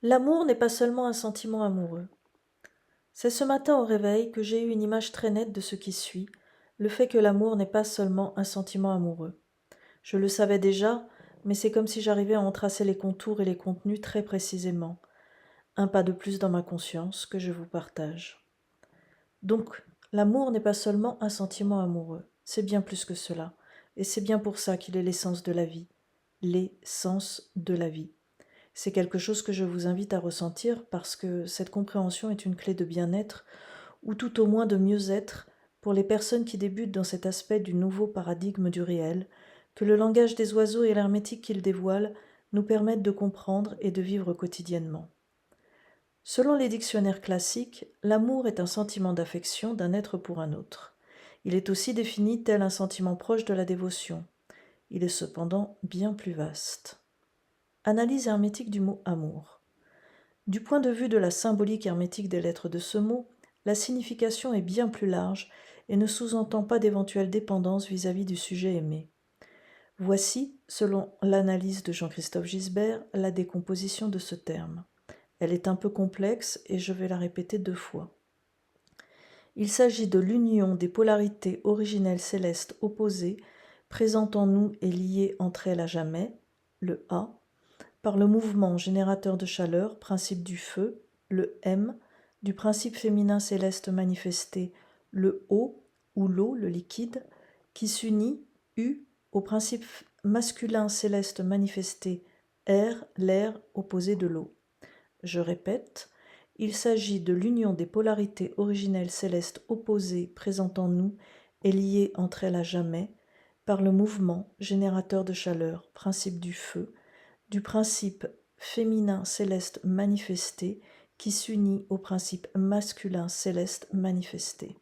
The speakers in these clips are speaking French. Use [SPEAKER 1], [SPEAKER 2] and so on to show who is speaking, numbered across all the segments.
[SPEAKER 1] L'amour n'est pas seulement un sentiment amoureux. C'est ce matin au réveil que j'ai eu une image très nette de ce qui suit, le fait que l'amour n'est pas seulement un sentiment amoureux. Je le savais déjà, mais c'est comme si j'arrivais à en tracer les contours et les contenus très précisément. Un pas de plus dans ma conscience que je vous partage. Donc, l'amour n'est pas seulement un sentiment amoureux, c'est bien plus que cela, et c'est bien pour ça qu'il est l'essence de la vie. L'essence de la vie. C'est quelque chose que je vous invite à ressentir parce que cette compréhension est une clé de bien-être ou tout au moins de mieux-être pour les personnes qui débutent dans cet aspect du nouveau paradigme du réel, que le langage des oiseaux et l'hermétique qu'il dévoile nous permettent de comprendre et de vivre quotidiennement. Selon les dictionnaires classiques, l'amour est un sentiment d'affection d'un être pour un autre. Il est aussi défini tel un sentiment proche de la dévotion. Il est cependant bien plus vaste. Analyse hermétique du mot amour. Du point de vue de la symbolique hermétique des lettres de ce mot, la signification est bien plus large et ne sous-entend pas d'éventuelle dépendance vis-à-vis du sujet aimé. Voici, selon l'analyse de Jean-Christophe Gisbert, la décomposition de ce terme. Elle est un peu complexe et je vais la répéter 2 fois. Il s'agit de l'union des polarités originelles célestes opposées, présentes en nous et liées entre elles à jamais, le A, par le mouvement générateur de chaleur, principe du feu, le M, du principe féminin céleste manifesté, le O, ou l'eau, le liquide, qui s'unit, U, au principe masculin céleste manifesté, R, l'air opposé de l'eau. Je répète, il s'agit de l'union des polarités originelles célestes opposées présentes en nous et liées entre elles à jamais, par le mouvement générateur de chaleur, principe du feu, du principe féminin céleste manifesté qui s'unit au principe masculin céleste manifesté.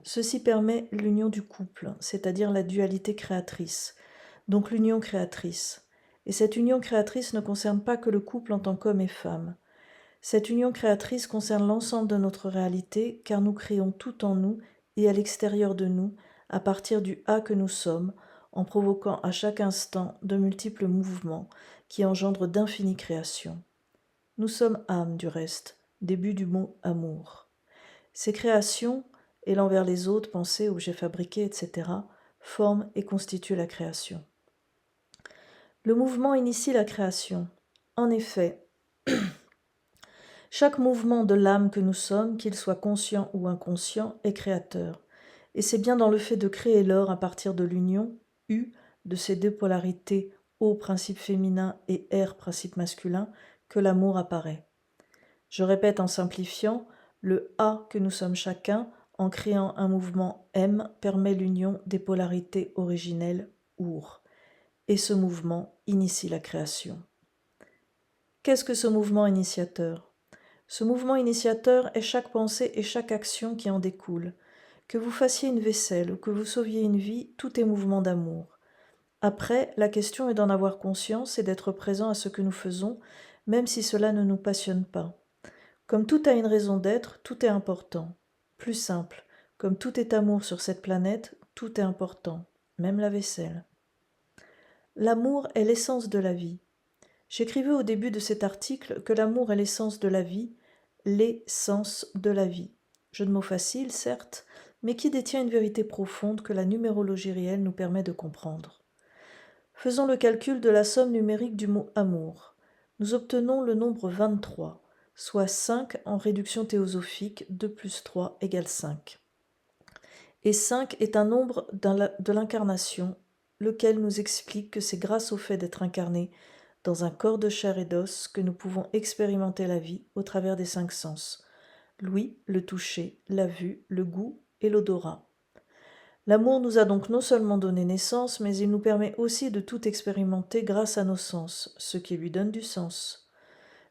[SPEAKER 1] Ceci permet l'union du couple, c'est-à-dire la dualité créatrice, donc l'union créatrice. Et cette union créatrice ne concerne pas que le couple en tant qu'homme et femme. Cette union créatrice concerne l'ensemble de notre réalité car nous créons tout en nous et à l'extérieur de nous à partir du A que nous sommes, en provoquant à chaque instant de multiples mouvements qui engendrent d'infinies créations. Nous sommes âme du reste, début du mot amour. Ces créations, et l'envers les autres, pensées, objets fabriqués, etc., forment et constituent la création. Le mouvement initie la création. En effet, chaque mouvement de l'âme que nous sommes, qu'il soit conscient ou inconscient, est créateur. Et c'est bien dans le fait de créer l'or à partir de l'union, U, de ces deux polarités, O principe féminin et R principe masculin, que l'amour apparaît. Je répète en simplifiant, le A que nous sommes chacun, en créant un mouvement M, permet l'union des polarités originelles OUR. Et ce mouvement initie la création. Qu'est-ce que ce mouvement initiateur ? Ce mouvement initiateur est chaque pensée et chaque action qui en découle. Que vous fassiez une vaisselle ou que vous sauviez une vie, tout est mouvement d'amour. Après, la question est d'en avoir conscience et d'être présent à ce que nous faisons, même si cela ne nous passionne pas. Comme tout a une raison d'être, tout est important. Plus simple, comme tout est amour sur cette planète, tout est important, même la vaisselle. L'amour est l'essence de la vie. J'écrivais au début de cet article que l'amour est l'essence de la vie, l'essence de la vie. Jeu de mots facile, certes, mais qui détient une vérité profonde que la numérologie réelle nous permet de comprendre. Faisons le calcul de la somme numérique du mot amour. Nous obtenons le nombre 23, soit 5 en réduction théosophique, 2 plus 3 égale 5. Et 5 est un nombre de l'incarnation, lequel nous explique que c'est grâce au fait d'être incarné dans un corps de chair et d'os que nous pouvons expérimenter la vie au travers des 5 sens. L'ouïe, le toucher, la vue, le goût et l'odorat. L'amour nous a donc non seulement donné naissance, mais il nous permet aussi de tout expérimenter grâce à nos sens, ce qui lui donne du sens.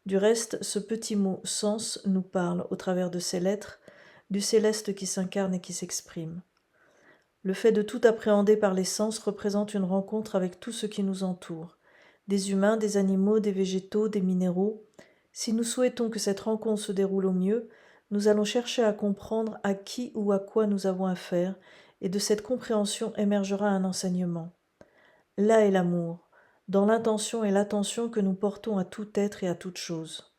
[SPEAKER 1] Du reste, ce petit mot « sens » nous parle, au travers de ces lettres, du céleste qui s'incarne et qui s'exprime. Le fait de tout appréhender par les sens représente une rencontre avec tout ce qui nous entoure, des humains, des animaux, des végétaux, des minéraux. Si nous souhaitons que cette rencontre se déroule au mieux, nous allons chercher à comprendre à qui ou à quoi nous avons affaire, et de cette compréhension émergera un enseignement. Là est l'amour. dans l'intention et l'attention que nous portons à tout être et à toute chose.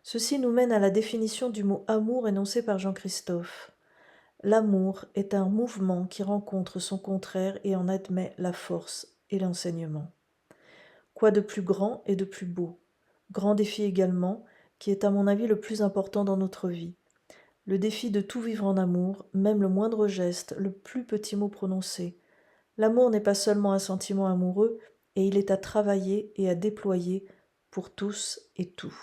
[SPEAKER 1] Ceci nous mène à la définition du mot amour énoncé par Jean-Christophe. L'amour est un mouvement qui rencontre son contraire et en admet la force et l'enseignement. Quoi de plus grand et de plus beau? Grand défi également, qui est à mon avis le plus important dans notre vie. Le défi de tout vivre en amour, même le moindre geste, le plus petit mot prononcé. L'amour n'est pas seulement un sentiment amoureux, et il est à travailler et à déployer pour tous et tout.